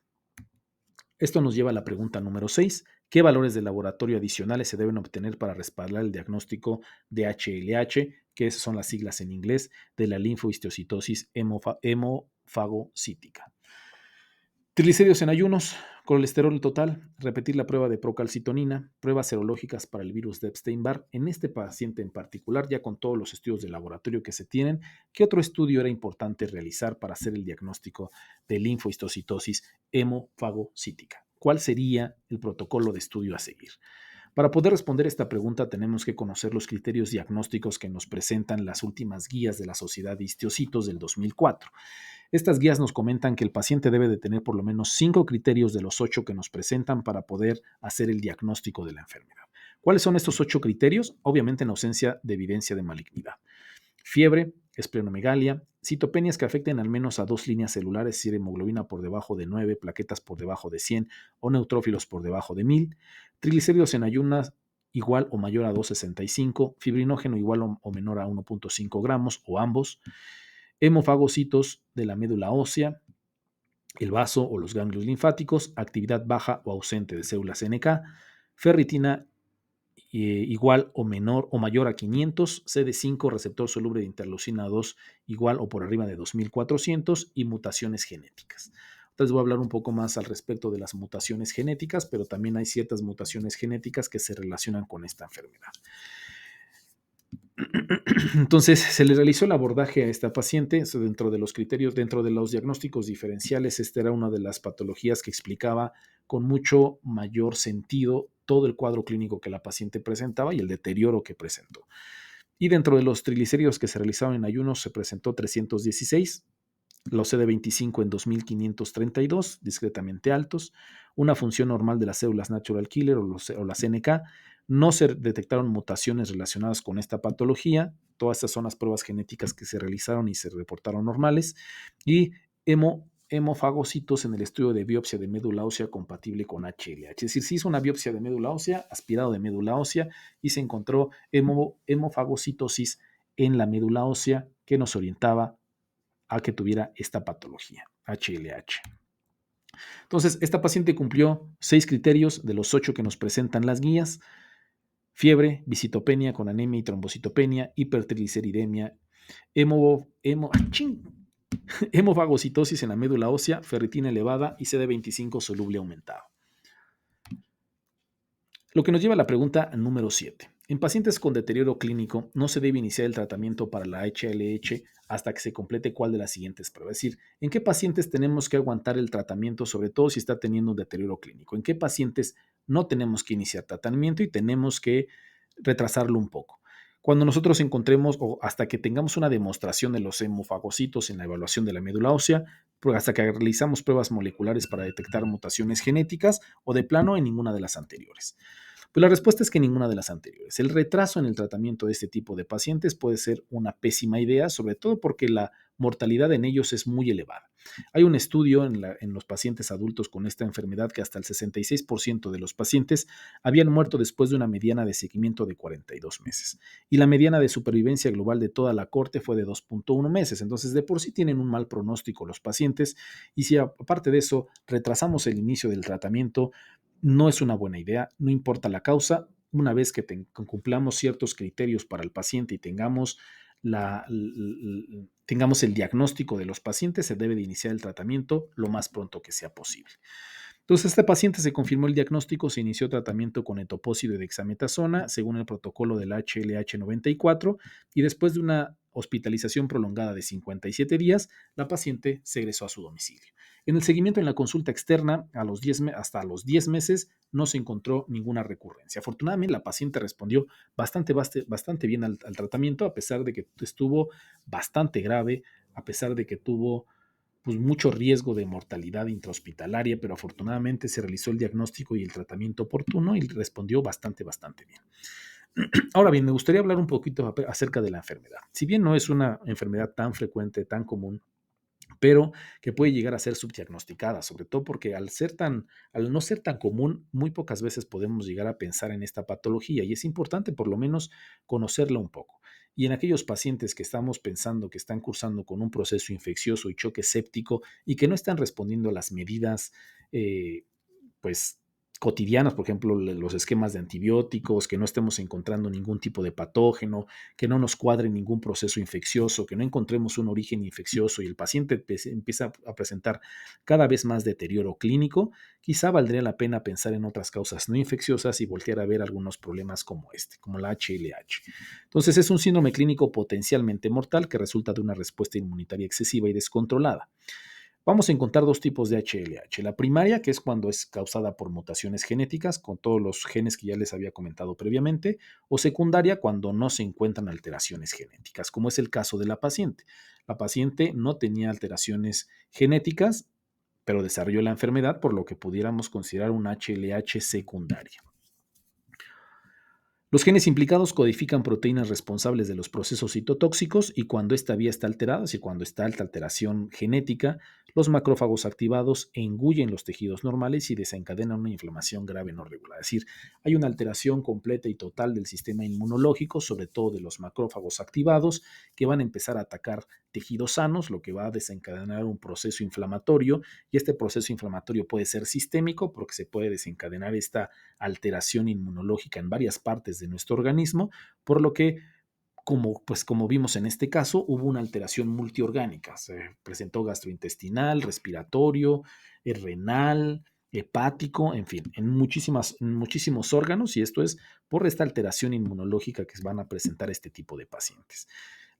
esto nos lleva a la pregunta número 6. ¿Qué valores de laboratorio adicionales se deben obtener para respaldar el diagnóstico de HLH, que esas son las siglas en inglés, de la linfohistocitosis hemofagocítica? Triglicéridos en ayunos, colesterol total, repetir la prueba de procalcitonina, pruebas serológicas para el virus de Epstein-Barr. En este paciente en particular, ya con todos los estudios de laboratorio que se tienen, ¿qué otro estudio era importante realizar para hacer el diagnóstico de linfohistocitosis hemofagocítica? ¿Cuál sería el protocolo de estudio a seguir? Para poder responder esta pregunta tenemos que conocer los criterios diagnósticos que nos presentan las últimas guías de la Sociedad de Histocitos del 2004. Estas guías nos comentan que el paciente debe de tener por lo menos 5 criterios de los 8 que nos presentan para poder hacer el diagnóstico de la enfermedad. ¿Cuáles son estos 8 criterios? Obviamente en ausencia de evidencia de malignidad. Fiebre, esplenomegalia, citopenias que afecten al menos a 2 líneas celulares, es decir, hemoglobina por debajo de 9, plaquetas por debajo de 100 o neutrófilos por debajo de 1000, triglicéridos en ayunas igual o mayor a 2,65, fibrinógeno igual o menor a 1,5 gramos o ambos, hemofagocitos de la médula ósea, el vaso o los ganglios linfáticos, actividad baja o ausente de células NK, ferritina igual o menor o mayor a 500, CD5, receptor soluble de interleucina 2 igual o por arriba de 2400 y mutaciones genéticas. Entonces voy a hablar un poco más al respecto de las mutaciones genéticas, pero también hay ciertas mutaciones genéticas que se relacionan con esta enfermedad. Entonces, se le realizó el abordaje a esta paciente dentro de los criterios, dentro de los diagnósticos diferenciales. Esta era una de las patologías que explicaba con mucho mayor sentido todo el cuadro clínico que la paciente presentaba y el deterioro que presentó. Y dentro de los triglicéridos que se realizaron en ayunos se presentó 316, los CD25 en 2532, discretamente altos, una función normal de las células natural killer o las NK. No se detectaron mutaciones relacionadas con esta patología. Todas estas son las pruebas genéticas que se realizaron y se reportaron normales. Y hemofagocitos en el estudio de biopsia de médula ósea compatible con HLH. Es decir, se hizo una biopsia de médula ósea, aspirado de médula ósea, y se encontró hemofagocitosis en la médula ósea que nos orientaba a que tuviera esta patología, HLH. Entonces, esta paciente cumplió 6 criterios de los 8 que nos presentan las guías: fiebre, visitopenia con anemia y trombocitopenia, hipertrigliceridemia chin, hemofagocitosis en la médula ósea, ferritina elevada y CD25 soluble aumentado. Lo que nos lleva a la pregunta número 7. En pacientes con deterioro clínico no se debe iniciar el tratamiento para la HLH hasta que se complete cuál de las siguientes pruebas. Es decir, ¿en qué pacientes tenemos que aguantar el tratamiento, sobre todo si está teniendo un deterioro clínico? ¿En qué pacientes no tenemos que iniciar tratamiento y tenemos que retrasarlo un poco? Cuando nosotros encontremos o hasta que tengamos una demostración de los hemofagocitos en la evaluación de la médula ósea, hasta que realizamos pruebas moleculares para detectar mutaciones genéticas o de plano en ninguna de las anteriores. Pues la respuesta es que ninguna de las anteriores. El retraso en el tratamiento de este tipo de pacientes puede ser una pésima idea, sobre todo porque la mortalidad en ellos es muy elevada. Hay un estudio en los pacientes adultos con esta enfermedad que hasta el 66% de los pacientes habían muerto después de una mediana de seguimiento de 42 meses. Y la mediana de supervivencia global de toda la corte fue de 2.1 meses. Entonces, de por sí tienen un mal pronóstico los pacientes. Y si aparte de eso retrasamos el inicio del tratamiento, no es una buena idea, no importa la causa. Una vez que cumplamos ciertos criterios para el paciente y tengamos el diagnóstico de los pacientes, se debe de iniciar el tratamiento lo más pronto que sea posible. Entonces, este paciente se confirmó el diagnóstico, se inició tratamiento con etoposide de dexametasona según el protocolo del HLH94 y después de una hospitalización prolongada de 57 días, la paciente se regresó a su domicilio. En el seguimiento en la consulta externa, hasta los 10 meses, no se encontró ninguna recurrencia. Afortunadamente, la paciente respondió bastante bien al tratamiento, a pesar de que estuvo bastante grave, a pesar de que tuvo pues, mucho riesgo de mortalidad intrahospitalaria, pero afortunadamente se realizó el diagnóstico y el tratamiento oportuno y respondió bastante bien. Ahora bien, me gustaría hablar un poquito acerca de la enfermedad. Si bien no es una enfermedad tan frecuente, tan común, pero que puede llegar a ser subdiagnosticada, sobre todo porque al no ser tan común, muy pocas veces podemos llegar a pensar en esta patología y es importante por lo menos conocerla un poco. Y en aquellos pacientes que estamos pensando que están cursando con un proceso infeccioso y choque séptico y que no están respondiendo a las medidas, pues cotidianas, por ejemplo, los esquemas de antibióticos, que no estemos encontrando ningún tipo de patógeno, que no nos cuadre ningún proceso infeccioso, que no encontremos un origen infeccioso y el paciente empieza a presentar cada vez más deterioro clínico, quizá valdría la pena pensar en otras causas no infecciosas y voltear a ver algunos problemas como como la HLH. Entonces es un síndrome clínico potencialmente mortal que resulta de una respuesta inmunitaria excesiva y descontrolada. Vamos a encontrar dos tipos de HLH. La primaria, que es cuando es causada por mutaciones genéticas, con todos los genes que ya les había comentado previamente, o secundaria, cuando no se encuentran alteraciones genéticas, como es el caso de la paciente. La paciente no tenía alteraciones genéticas, pero desarrolló la enfermedad, por lo que pudiéramos considerar un HLH secundaria. Los genes implicados codifican proteínas responsables de los procesos citotóxicos y cuando esta vía está alterada, es decir, cuando está alta alteración genética, los macrófagos activados engullen los tejidos normales y desencadenan una inflamación grave no regular. Es decir, hay una alteración completa y total del sistema inmunológico, sobre todo de los macrófagos activados, que van a empezar a atacar tejidos sanos, lo que va a desencadenar un proceso inflamatorio y este proceso inflamatorio puede ser sistémico porque se puede desencadenar esta alteración inmunológica en varias partes de nuestro organismo, por lo que como vimos en este caso, hubo una alteración multiorgánica. Se presentó gastrointestinal, respiratorio, renal, hepático, en fin, en muchísimos órganos, y esto es por esta alteración inmunológica que van a presentar este tipo de pacientes.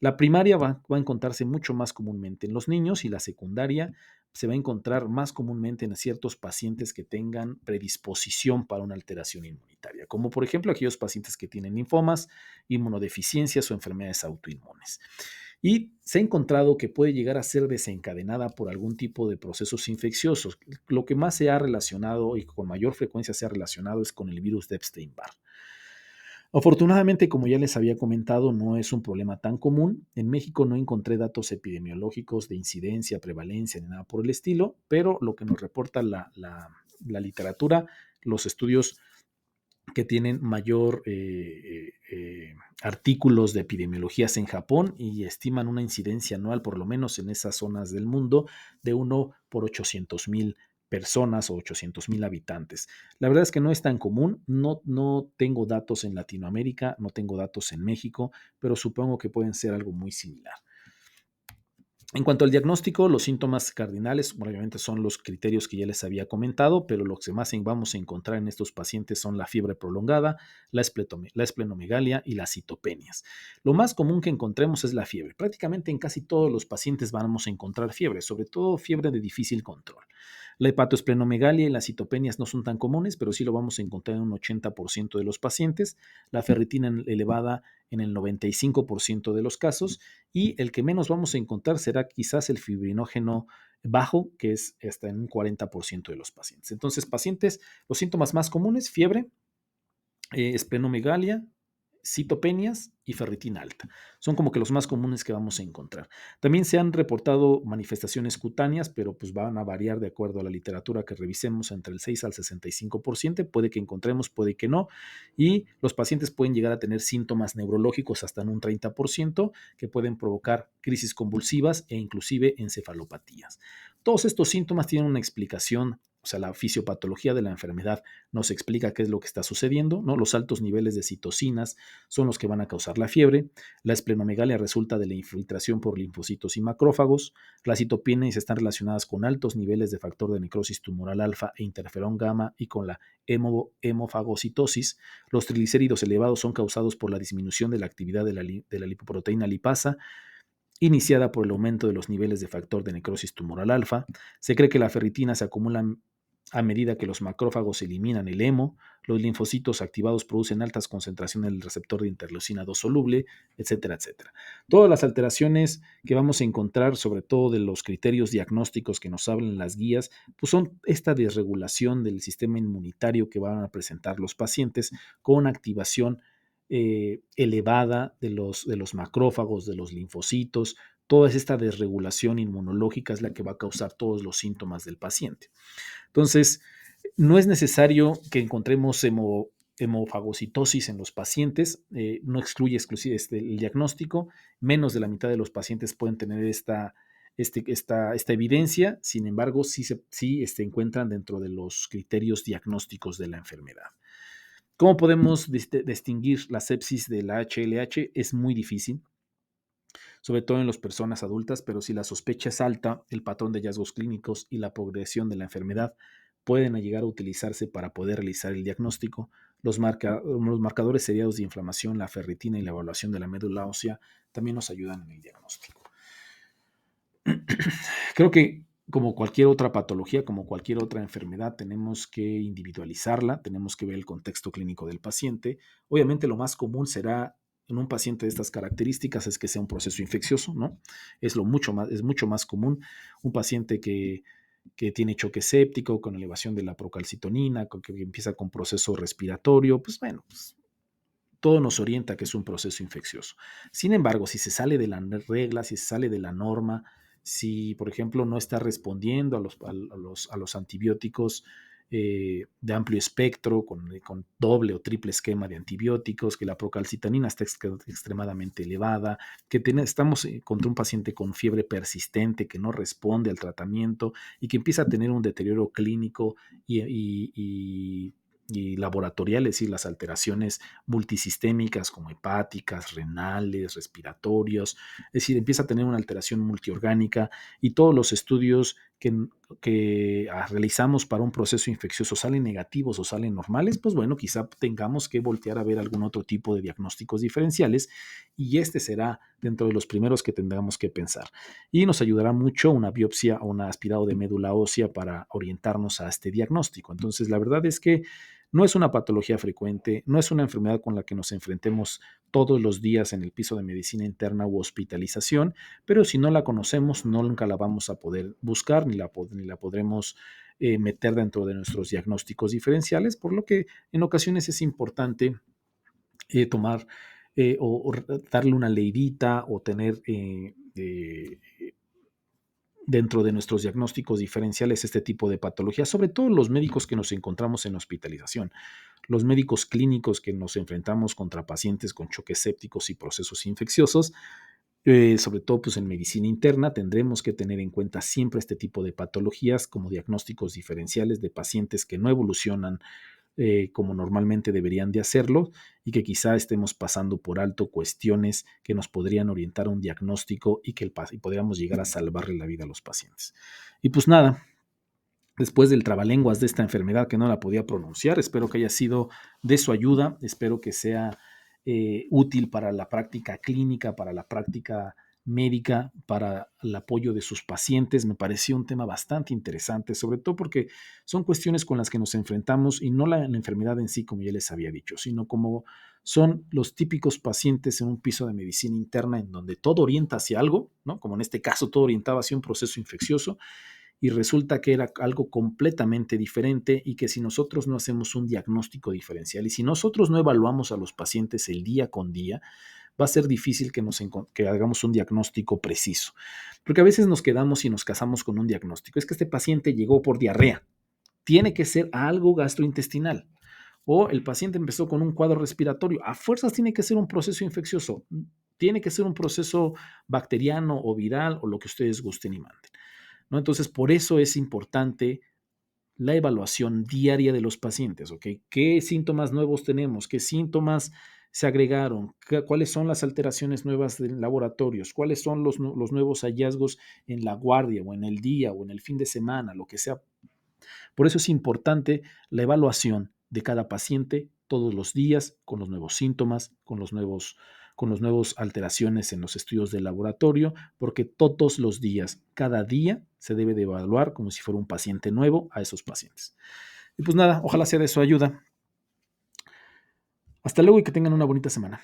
La primaria va a encontrarse mucho más comúnmente en los niños y la secundaria se va a encontrar más comúnmente en ciertos pacientes que tengan predisposición para una alteración inmunitaria, como por ejemplo aquellos pacientes que tienen linfomas, inmunodeficiencias o enfermedades autoinmunes. Y se ha encontrado que puede llegar a ser desencadenada por algún tipo de procesos infecciosos. Lo que más se ha relacionado y con mayor frecuencia se ha relacionado es con el virus de Epstein-Barr. Afortunadamente, como ya les había comentado, no es un problema tan común. En México no encontré datos epidemiológicos de incidencia, prevalencia ni nada por el estilo, pero lo que nos reporta la literatura, los estudios que tienen mayor artículos de epidemiologías en Japón y estiman una incidencia anual, por lo menos en esas zonas del mundo, de 1 por 800,000 personas o 800,000 habitantes. La verdad es que no es tan común, no tengo datos en Latinoamérica, no tengo datos en México, pero supongo que pueden ser algo muy similar. En cuanto al diagnóstico, los síntomas cardinales, obviamente son los criterios que ya les había comentado, pero lo que más vamos a encontrar en estos pacientes son la fiebre prolongada, la esplenomegalia y las citopenias. Lo más común que encontremos es la fiebre. Prácticamente en casi todos los pacientes vamos a encontrar fiebre, sobre todo fiebre de difícil control. La hepatoesplenomegalia y las citopenias no son tan comunes, pero sí lo vamos a encontrar en un 80% de los pacientes. La ferritina elevada en el 95% de los casos, y el que menos vamos a encontrar será quizás el fibrinógeno bajo, que es hasta en un 40% de los pacientes. Entonces, pacientes, los síntomas más comunes: fiebre, esplenomegalia, citopenias y ferritina alta. Son como que los más comunes que vamos a encontrar. También se han reportado manifestaciones cutáneas, pero pues van a variar de acuerdo a la literatura que revisemos, entre el 6 al 65%. Puede que encontremos, puede que no. Y los pacientes pueden llegar a tener síntomas neurológicos hasta en un 30%, que pueden provocar crisis convulsivas e inclusive encefalopatías. Todos estos síntomas tienen una explicación. O sea, la fisiopatología de la enfermedad nos explica qué es lo que está sucediendo, ¿no? Los altos niveles de citocinas son los que van a causar la fiebre. La esplenomegalia resulta de la infiltración por linfocitos y macrófagos. Las citopenias están relacionadas con altos niveles de factor de necrosis tumoral alfa e interferón gamma y con la hemofagocitosis. Los triglicéridos elevados son causados por la disminución de la actividad de la lipoproteína lipasa, iniciada por el aumento de los niveles de factor de necrosis tumoral alfa. Se cree que la ferritina se acumula a medida que los macrófagos eliminan el hemo. Los linfocitos activados producen altas concentraciones del receptor de interleucina 2 soluble, etcétera, etcétera. Todas las alteraciones que vamos a encontrar, sobre todo de los criterios diagnósticos que nos hablan las guías, pues son esta desregulación del sistema inmunitario que van a presentar los pacientes con activación elevada de los macrófagos, de los linfocitos. Toda esta desregulación inmunológica es la que va a causar todos los síntomas del paciente. Entonces, no es necesario que encontremos hemofagocitosis en los pacientes, no excluye el diagnóstico. Menos de la mitad de los pacientes pueden tener esta evidencia. Sin embargo, sí se encuentran dentro de los criterios diagnósticos de la enfermedad. ¿Cómo podemos distinguir la sepsis de la HLH? Es muy difícil, sobre todo en las personas adultas, pero si la sospecha es alta, el patrón de hallazgos clínicos y la progresión de la enfermedad pueden llegar a utilizarse para poder realizar el diagnóstico. Los marcadores seriados de inflamación, la ferritina y la evaluación de la médula ósea también nos ayudan en el diagnóstico. Creo que como cualquier otra patología, como cualquier otra enfermedad, tenemos que individualizarla, tenemos que ver el contexto clínico del paciente. Obviamente lo más común será en un paciente de estas características es que sea un proceso infeccioso, ¿no? Es mucho más común un paciente que tiene choque séptico con elevación de la procalcitonina, que empieza con proceso respiratorio, pues bueno, pues todo nos orienta a que es un proceso infeccioso. Sin embargo, si se sale de la regla, si se sale de la norma, si, por ejemplo, no está respondiendo a los antibióticos de amplio espectro, con doble o triple esquema de antibióticos, que la procalcitonina está extremadamente elevada, que estamos contra un paciente con fiebre persistente que no responde al tratamiento y que empieza a tener un deterioro clínico y laboratoriales, es decir, las alteraciones multisistémicas como hepáticas, renales, respiratorios, es decir, empieza a tener una alteración multiorgánica y todos los estudios que realizamos para un proceso infeccioso salen negativos o salen normales, pues bueno, quizá tengamos que voltear a ver algún otro tipo de diagnósticos diferenciales y este será dentro de los primeros que tendremos que pensar. Y nos ayudará mucho una biopsia o un aspirado de médula ósea para orientarnos a este diagnóstico. Entonces, la verdad es que no es una patología frecuente, no es una enfermedad con la que nos enfrentemos todos los días en el piso de medicina interna u hospitalización, pero si no la conocemos, nunca la vamos a poder buscar ni la podremos meter dentro de nuestros diagnósticos diferenciales, por lo que en ocasiones es importante tomar o darle una leidita o tener dentro de nuestros diagnósticos diferenciales este tipo de patologías, sobre todo los médicos que nos encontramos en hospitalización, los médicos clínicos que nos enfrentamos contra pacientes con choques sépticos y procesos infecciosos. Sobre todo pues en medicina interna tendremos que tener en cuenta siempre este tipo de patologías como diagnósticos diferenciales de pacientes que no evolucionan como normalmente deberían de hacerlo y que quizá estemos pasando por alto cuestiones que nos podrían orientar a un diagnóstico y que y podríamos llegar a salvarle la vida a los pacientes. Y pues nada, después del trabalenguas de esta enfermedad que no la podía pronunciar, espero que haya sido de su ayuda, espero que sea útil para la práctica clínica, para la práctica médica, para el apoyo de sus pacientes. Me pareció un tema bastante interesante, sobre todo porque son cuestiones con las que nos enfrentamos y no la enfermedad en sí, como ya les había dicho, sino como son los típicos pacientes en un piso de medicina interna en donde todo orienta hacia algo, ¿no? Como en este caso todo orientaba hacia un proceso infeccioso y resulta que era algo completamente diferente y que si nosotros no hacemos un diagnóstico diferencial y si nosotros no evaluamos a los pacientes el día con día, va a ser difícil que hagamos un diagnóstico preciso. Porque a veces nos quedamos y nos casamos con un diagnóstico. Es que este paciente llegó por diarrea. Tiene que ser algo gastrointestinal. O el paciente empezó con un cuadro respiratorio. A fuerzas tiene que ser un proceso infeccioso. Tiene que ser un proceso bacteriano o viral o lo que ustedes gusten y manden, ¿no? Entonces, por eso es importante la evaluación diaria de los pacientes, ¿ok? ¿Qué síntomas nuevos tenemos? ¿Qué síntomas se agregaron? ¿Cuáles son las alteraciones nuevas de laboratorios? ¿Cuáles son los nuevos hallazgos en la guardia o en el día o en el fin de semana, lo que sea? Por eso es importante la evaluación de cada paciente todos los días con los nuevos síntomas, con los nuevos alteraciones en los estudios de laboratorio, porque todos los días, cada día, se debe de evaluar como si fuera un paciente nuevo a esos pacientes. Y pues nada, ojalá sea de su ayuda. Hasta luego y que tengan una bonita semana.